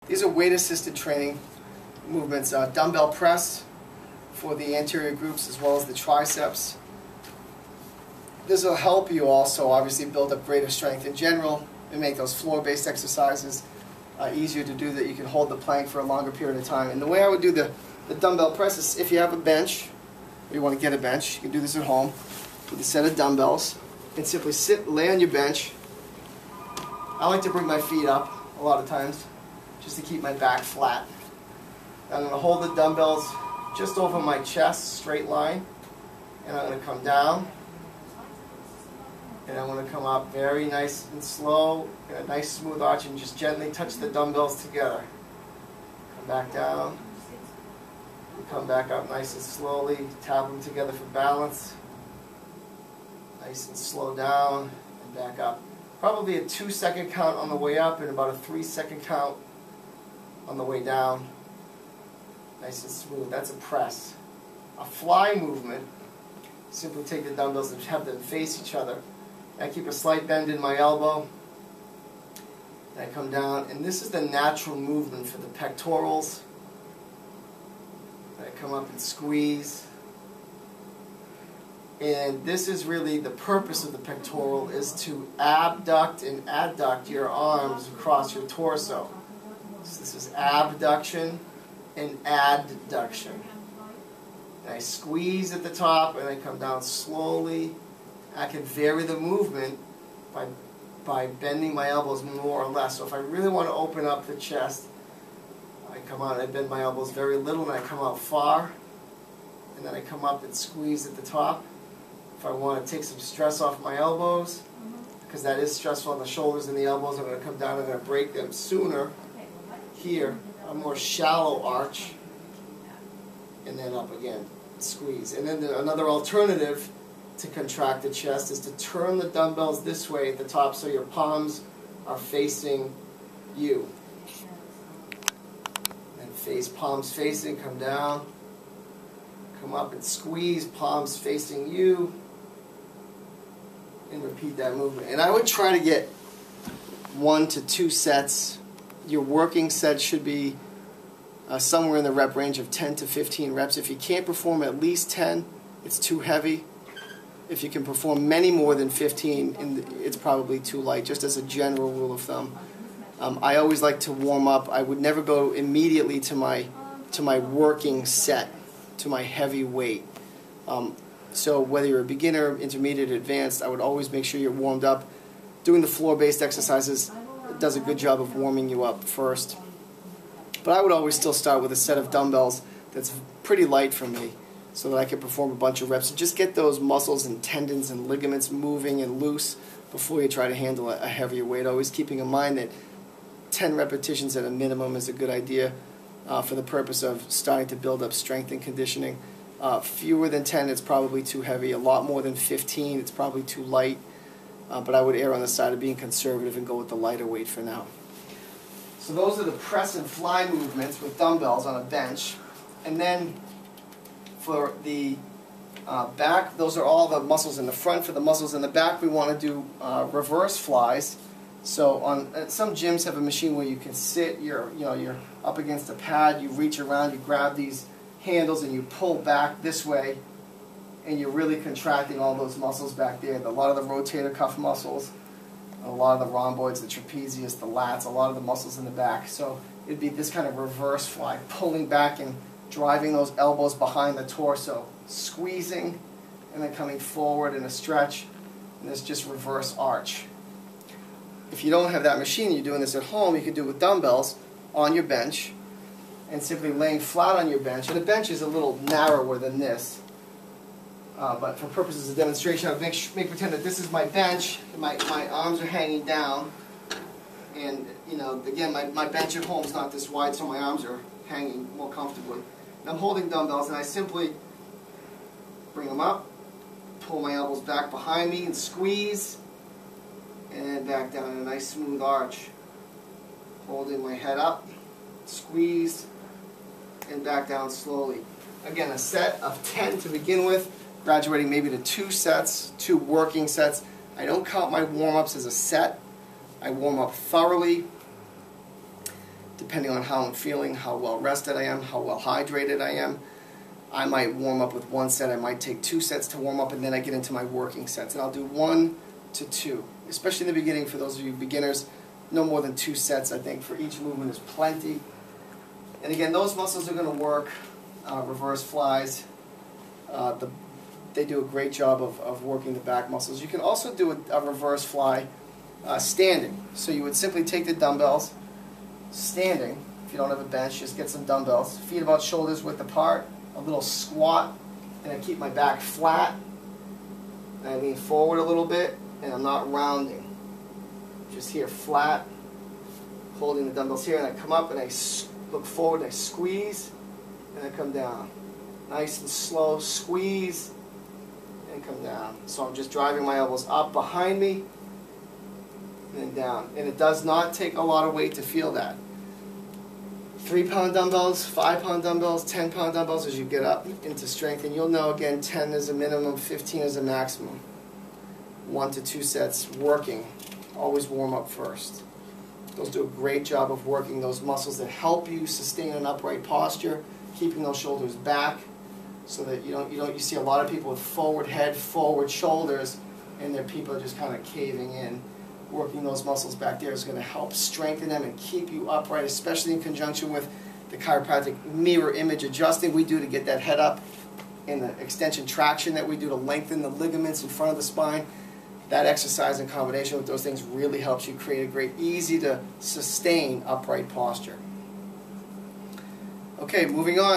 These are weight-assisted training movements, dumbbell press for the anterior groups as well as the triceps. This will help you also obviously build up greater strength in general and make those floor-based exercises easier to do, that you can hold the plank for a longer period of time. And the way I would do the dumbbell press is, if you have a bench, or you want to get a bench, you can do this at home with a set of dumbbells and simply lay on your bench. I like to bring my feet up a lot of times just to keep my back flat. I'm going to hold the dumbbells just over my chest, straight line, and I'm going to come down, and I'm going to come up very nice and slow, and a nice smooth arch, and just gently touch the dumbbells together. Come back down, and come back up nice and slowly, tap them together for balance. Nice and slow down, and back up. Probably a 2-second count on the way up, and about a 3-second count on the way down. Nice and smooth. That's a press. A fly movement, simply take the dumbbells and have them face each other. I keep a slight bend in my elbow. And I come down, and this is the natural movement for the pectorals. And I come up and squeeze. And this is really the purpose of the pectoral, is to abduct and adduct your arms across your torso. So this is abduction and adduction. And I squeeze at the top and I come down slowly. I can vary the movement by bending my elbows more or less. So if I really want to open up the chest, I come out and I bend my elbows very little, and I come out far, and then I come up and squeeze at the top. If I want to take some stress off my elbows, because that is stressful on the shoulders and the elbows, I'm going to come down and I'm going to break them sooner. Here, a more shallow arch, and then up again, squeeze. And then another alternative to contract the chest is to turn the dumbbells this way at the top so your palms are facing you. And face, palms facing, come down, come up and squeeze, palms facing you, and repeat that movement. And I would try to get 1 to 2 sets. Your working set should be somewhere in the rep range of 10 to 15 reps. If you can't perform at least 10, it's too heavy. If you can perform many more than 15, it's probably too light, just as a general rule of thumb. I always like to warm up. I would never go immediately to my working set, to my heavy weight. So whether you're a beginner, intermediate, advanced, I would always make sure you're warmed up. Doing the floor-based exercises does a good job of warming you up first. But I would always still start with a set of dumbbells that's pretty light for me, so that I can perform a bunch of reps and just get those muscles and tendons and ligaments moving and loose before you try to handle a heavier weight. Always keeping in mind that 10 repetitions at a minimum is a good idea for the purpose of starting to build up strength and conditioning. Fewer than 10, it's probably too heavy. A lot more than 15, it's probably too light. But I would err on the side of being conservative and go with the lighter weight for now. So those are the press and fly movements with dumbbells on a bench. And then for the back, those are all the muscles in the front. For the muscles in the back, we want to do reverse flies. So on some gyms have a machine where you can sit, you're up against a pad, you reach around, you grab these handles and you pull back this way, and you're really contracting all those muscles back there. A lot of the rotator cuff muscles, a lot of the rhomboids, the trapezius, the lats, a lot of the muscles in the back. So it'd be this kind of reverse fly, pulling back and driving those elbows behind the torso, squeezing, and then coming forward in a stretch, and this just reverse arch. If you don't have that machine, you're doing this at home, you can do it with dumbbells on your bench, and simply laying flat on your bench. And the bench is a little narrower than this. But for purposes of demonstration, I'll make pretend that this is my bench, and my arms are hanging down, and again, my bench at home is not this wide, so my arms are hanging more comfortably. And I'm holding dumbbells, and I simply bring them up, pull my elbows back behind me, and squeeze, and back down in a nice smooth arch. Holding my head up, squeeze, and back down slowly. Again, a set of 10 to begin with, graduating maybe to 2 sets, 2 working sets. I don't count my warm-ups as a set. I warm up thoroughly. depending on how I'm feeling, how well rested I am, how well hydrated I am. I might warm up with 1 set, I might take 2 sets to warm up, and then I get into my working sets. And I'll do 1 to 2, especially in the beginning. For those of you beginners, no more than 2 sets, I think, for each movement is plenty. And again, those muscles are going to work. Reverse flies, they do a great job of working the back muscles. You can also do a reverse fly standing. So you would simply take the dumbbells, standing. If you don't have a bench, just get some dumbbells. Feet about shoulders width apart, a little squat, and I keep my back flat. And I lean forward a little bit, and I'm not rounding. Just here, flat, holding the dumbbells here, and I come up and I look forward and I squeeze, and I come down. Nice and slow, squeeze, and come down. So I'm just driving my elbows up behind me, and then down. And it does not take a lot of weight to feel that. 3-pound dumbbells, 5-pound dumbbells, 10-pound dumbbells as you get up into strength. And you'll know, again, 10 is a minimum, 15 is a maximum. 1 to 2 sets working. Always warm up first. Those do a great job of working those muscles that help you sustain an upright posture, keeping those shoulders back, so that you see a lot of people with forward head, forward shoulders, and their people are just kind of caving in. Working those muscles back there is going to help strengthen them and keep you upright, especially in conjunction with the chiropractic mirror image adjusting we do to get that head up, and the extension traction that we do to lengthen the ligaments in front of the spine. That exercise in combination with those things really helps you create a great, easy to sustain upright posture. Okay, moving on.